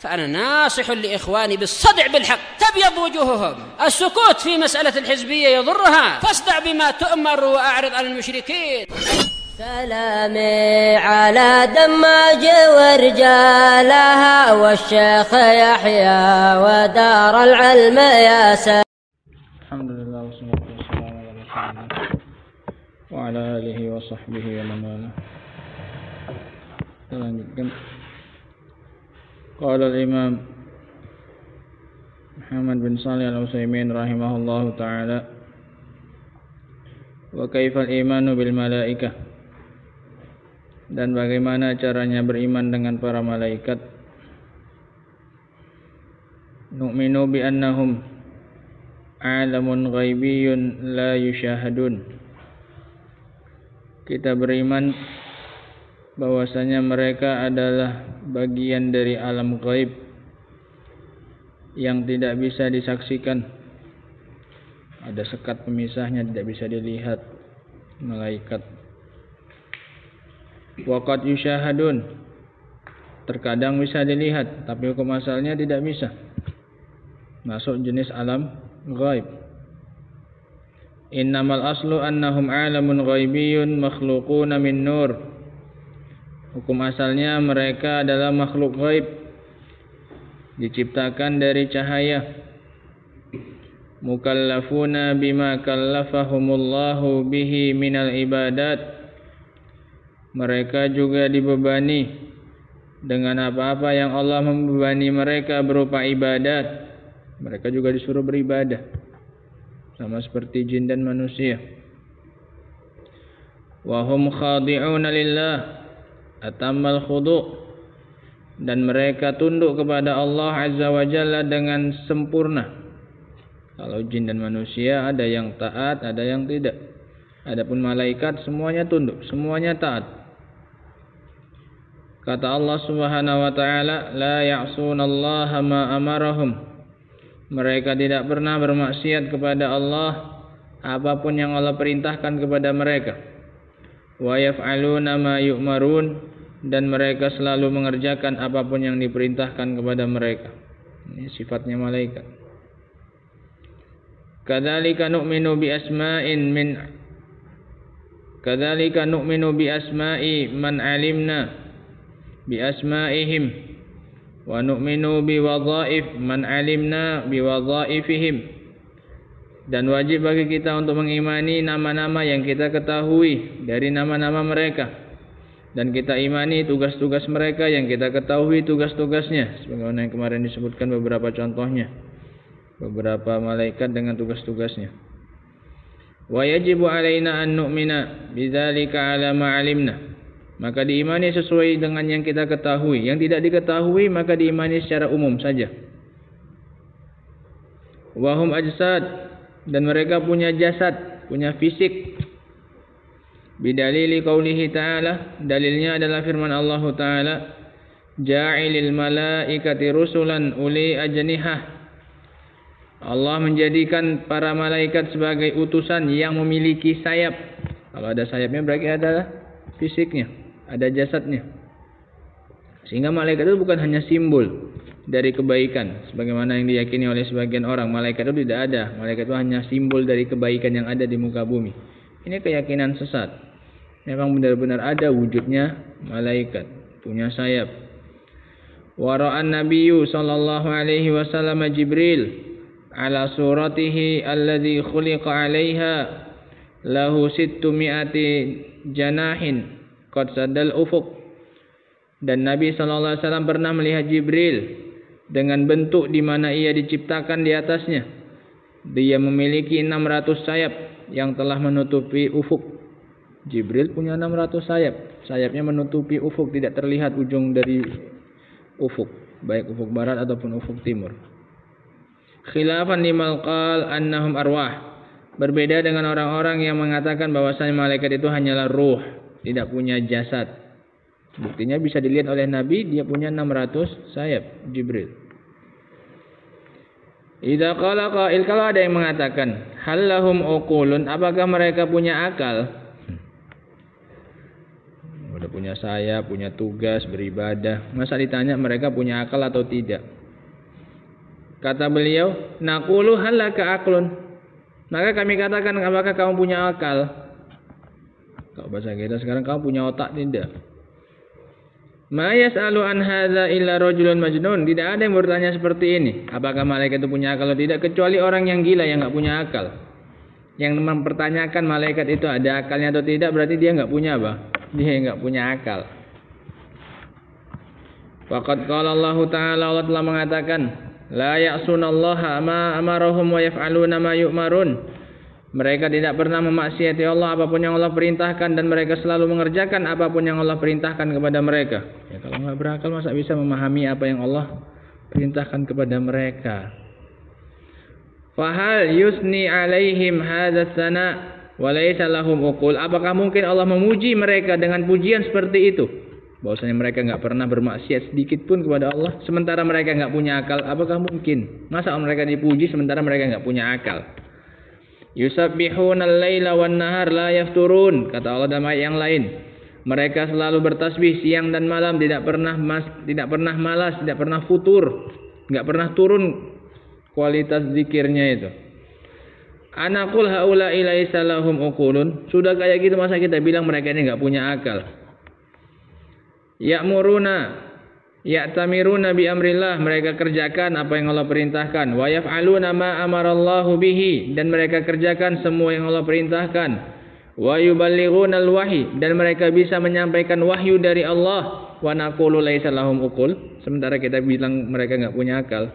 فأنا ناصح لإخواني بالصدع بالحق تبيض وجوههم. السكوت في مسألة الحزبية يضرها، فاصدع بما تؤمر وأعرض عن المشركين. سلامي على دماج ورجالها والشيخ يحيى ودار العلم يا سلام. الحمد لله والصلاة والسلام على رسول الله وعلى آله وصحبه ومن والاه. Kita lanjutkan. Qala al-Imam Muhammad bin Shalih al-Utsaimin rahimahullahu taala, wa kaifal imanu bil malaikah, dan bagaimana caranya beriman dengan para malaikat. Nu'minu bi annahum alamun ghaibiyyun la yusyahadun. Kita beriman bahwasanya mereka adalah bagian dari alam gaib yang tidak bisa disaksikan. Ada sekat pemisahnya, tidak bisa dilihat malaikat. Waqad yusyahadun, terkadang bisa dilihat, tapi hukum asalnya tidak bisa. Masuk jenis alam gaib. Innamal aslu annahum alamun ghaibiyyun makhluquna min nur. Hukum asalnya mereka adalah makhluk gaib, diciptakan dari cahaya. Mukallafuna bima kallafahumullahu bihi minal ibadat. Mereka juga dibebani dengan apa-apa yang Allah membebani mereka berupa ibadat. Mereka juga disuruh beribadah, sama seperti jin dan manusia. Wa hum khadi'una lillah atammal khudu', dan mereka tunduk kepada Allah Azza wa Jalla dengan sempurna. Kalau jin dan manusia ada yang taat, ada yang tidak. Adapun malaikat semuanya tunduk, semuanya taat. Kata Allah Subhanahu wa taala, la ya'sunallaha ma amarahum. Mereka tidak pernah bermaksiat kepada Allah apapun yang Allah perintahkan kepada mereka. Wa yaf'aluna ma yu'marun, dan mereka selalu mengerjakan apapun yang diperintahkan kepada mereka. Ini sifatnya malaikat. Kadzalika nu'minu bi asma'i man 'alimna bi asma'ihim wa nu'minu bi wadha'if man 'alimna bi wadha'ifihim. Dan wajib bagi kita untuk mengimani nama-nama yang kita ketahui dari nama-nama mereka, dan kita imani tugas-tugas mereka yang kita ketahui tugas-tugasnya, sebagaimana yang kemarin disebutkan beberapa contohnya, beberapa malaikat dengan tugas-tugasnya. Wa yajibu alaina an nu'mina bidzalika ala ma 'alimna. Maka diimani sesuai dengan yang kita ketahui. Yang tidak diketahui maka diimani secara umum saja. Wa hum ajsad, dan mereka punya jasad, punya fisik. Bidalili qaulihi ta'ala, dalilnya adalah firman Allah Ta'ala, ja'ilil malaikati rusulan uli ajnihah. Allah menjadikan para malaikat sebagai utusan yang memiliki sayap. Kalau ada sayapnya berarti ada fisiknya, ada jasadnya. Sehingga malaikat itu bukan hanya simbol dari kebaikan sebagaimana yang diyakini oleh sebagian orang. Malaikat itu tidak ada. Malaikat itu hanya simbol dari kebaikan yang ada di muka bumi. Ini keyakinan sesat. Memang benar-benar ada wujudnya malaikat, punya sayap. Wa ra'an nabiyyu sallallahu alaihi wasallam Jibril ala suratihi alladhi khuliqa 'alaiha lahu 600 janahin qad sadal ufuq. Dan Nabi sallallahu alaihi wasallam pernah melihat Jibril dengan bentuk di mana ia diciptakan di atasnya. Dia memiliki 600 sayap yang telah menutupi ufuk. Jibril punya 600 sayap. Sayapnya menutupi ufuk, tidak terlihat ujung dari ufuk, baik ufuk barat ataupun ufuk timur. Khilafan liman qal annahum arwah. Berbeda dengan orang-orang yang mengatakan bahwasanya malaikat itu hanyalah ruh, tidak punya jasad. Buktinya bisa dilihat oleh Nabi, dia punya 600 sayap, Jibril. Idza qala qail, kalau ada yang mengatakan hal lahum uqulun, apakah mereka punya akal? punya sayap, punya tugas, beribadah. Masa ditanya mereka punya akal atau tidak? Kata beliau, naqulu hal laka aqlun. Maka kami katakan, apakah kamu punya akal? Kalau bahasa kita sekarang, kamu punya otak tidak? Ma yas'alu an hadza illa rajulun majnun. Tidak ada yang bertanya seperti ini. Apakah malaikat itu punya akal atau tidak, kecuali orang yang gila yang enggak punya akal. Yang mempertanyakan malaikat itu ada akalnya atau tidak, berarti dia enggak punya apa? Dia enggak punya akal. Faqad qala Allah Ta'ala, Allah telah mengatakan, la ya'sunallaha ma amarahum wa yaf'aluna ma yu'marun. Mereka tidak pernah memaksiati Allah apapun yang Allah perintahkan, dan mereka selalu mengerjakan apapun yang Allah perintahkan kepada mereka. Ya, kalau nggak berakal masa bisa memahami apa yang Allah perintahkan kepada mereka? Fahal yusni alaihim hadzal sana wa laisa lahum uqul. Apakah mungkin Allah memuji mereka dengan pujian seperti itu? Bahwasanya mereka nggak pernah bermaksiat sedikit pun kepada Allah, sementara mereka nggak punya akal. Apakah mungkin? Masa mereka dipuji sementara mereka nggak punya akal? Yusabbihuna al-laila wan nahar la yafturun. Kata Allah dalam ayat yang lain, mereka selalu bertasbih siang dan malam, tidak pernah malas, tidak pernah futur, enggak pernah turun kualitas zikirnya itu. Anaqul haula ilaisa lahum uqulun. Sudah kayak gitu masa kita bilang mereka ini enggak punya akal? Ya'tamiruna bi amrillah, mereka kerjakan apa yang Allah perintahkan. Wa yaf'aluna ma amarallahu bihi, dan mereka kerjakan semua yang Allah perintahkan. Wa yuballighuna al-wahyi, dan mereka bisa menyampaikan wahyu dari Allah. Wa naqulu laisa lahum uqul, sementara kita bilang mereka enggak punya akal.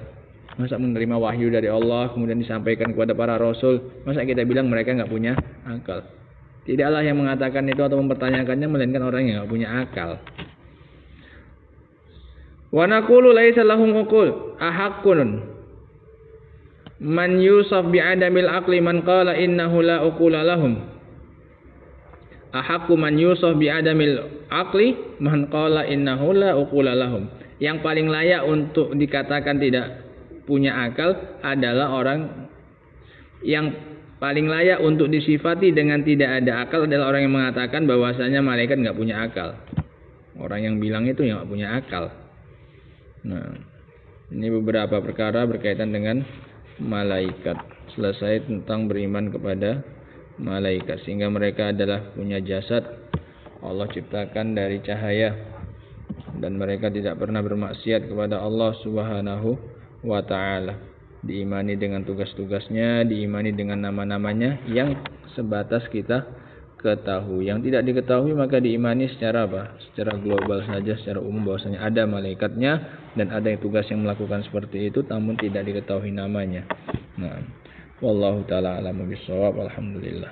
Masa menerima wahyu dari Allah kemudian disampaikan kepada para rasul, masa kita bilang mereka enggak punya akal? Tidaklah yang mengatakan itu atau mempertanyakannya melainkan orang yang enggak punya akal. Wa naqulu laisa lahum uqul ahaqqun man yusaf bi adamil aqli man qala innahu la uqula lahum. Ahaqqu man yusaf bi adamil aqli man qala innahu la uqula lahum. Yang paling layak untuk dikatakan tidak punya akal adalah orang yang paling layak untuk disifati dengan tidak ada akal adalah orang yang mengatakan bahwasanya malaikat enggak punya akal. Orang yang bilang itu yang enggak punya akal. Nah, ini beberapa perkara berkaitan dengan malaikat. Selesai tentang beriman kepada malaikat, sehingga mereka adalah punya jasad Allah ciptakan dari cahaya, dan mereka tidak pernah bermaksiat kepada Allah Subhanahu wa ta'ala. Diimani dengan tugas-tugasnya, diimani dengan nama-namanya yang sebatas kita ketahui. Yang tidak diketahui maka diimani secara apa? Secara global saja, secara umum, bahwasanya ada malaikatnya dan ada yang tugas yang melakukan seperti itu namun tidak diketahui namanya. Nah, wallahu taala a'lamu bissawab. Alhamdulillah.